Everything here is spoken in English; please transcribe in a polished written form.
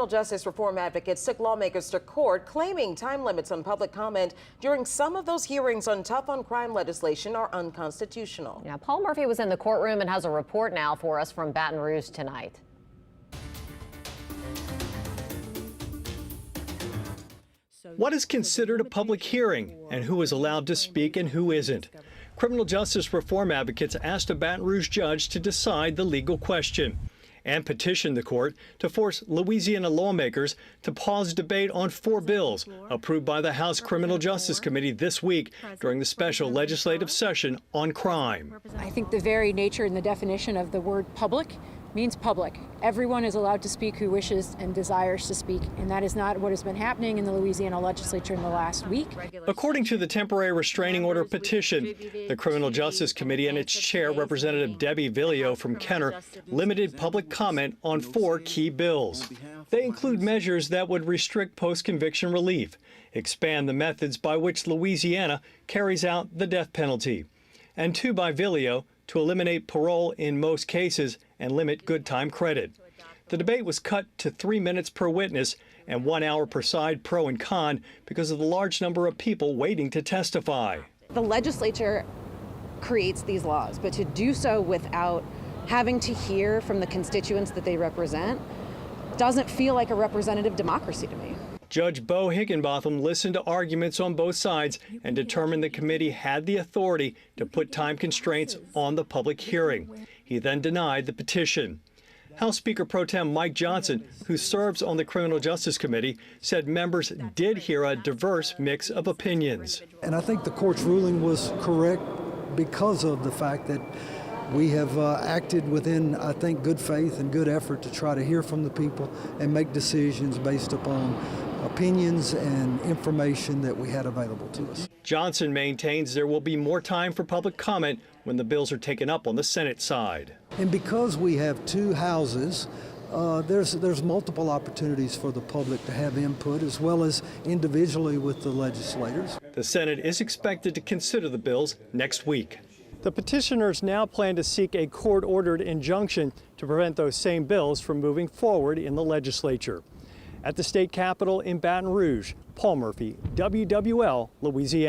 Criminal justice reform advocates took lawmakers to court, claiming time limits on public comment during some of those hearings on tough-on-crime legislation are unconstitutional. Yeah, Paul Murphy was in the courtroom and has a report now for us from Baton Rouge tonight. What is considered a public hearing, and who is allowed to speak and who isn't? Criminal justice reform advocates asked a Baton Rouge judge to decide the legal question and petitioned the court to force Louisiana lawmakers to pause debate on 4 bills approved by the House Criminal Justice Committee this week during the special legislative session on crime. I think the very nature and the definition of the word public means public. Everyone is allowed to speak who wishes and desires to speak, and that is not what has been happening in the Louisiana legislature in the last week. According to the temporary restraining order petition, the Criminal Justice Committee and its chair, Representative Debbie Villio from Kenner, limited public comment on 4 key bills. They include measures that would restrict post-conviction relief, expand the methods by which Louisiana carries out the death penalty, and 2 by Villio to eliminate parole in most cases and limit good time credit. The debate was cut to 3 minutes per witness and 1 hour per side, pro and con, because of the large number of people waiting to testify. The legislature creates these laws, but to do so without having to hear from the constituents that they represent doesn't feel like a representative democracy to me. Judge Bo Higginbotham listened to arguments on both sides and determined the committee had the authority to put time constraints on the public hearing. He then denied the petition. House Speaker Pro Tem Mike Johnson, who serves on the Criminal Justice Committee, said members did hear a diverse mix of opinions. And I think the court's ruling was correct because of the fact that we have acted within, I think, good faith and good effort to try to hear from the people and make decisions based upon opinions and information that we had available to us. Johnson maintains there will be more time for public comment when the bills are taken up on the Senate side. And because we have 2 houses, there's multiple opportunities for the public to have input, as well as individually with the legislators. The Senate is expected to consider the bills next week. The petitioners now plan to seek a court-ordered injunction to prevent those same bills from moving forward in the legislature. At the state capitol in Baton Rouge, Paul Murphy, WWL, Louisiana.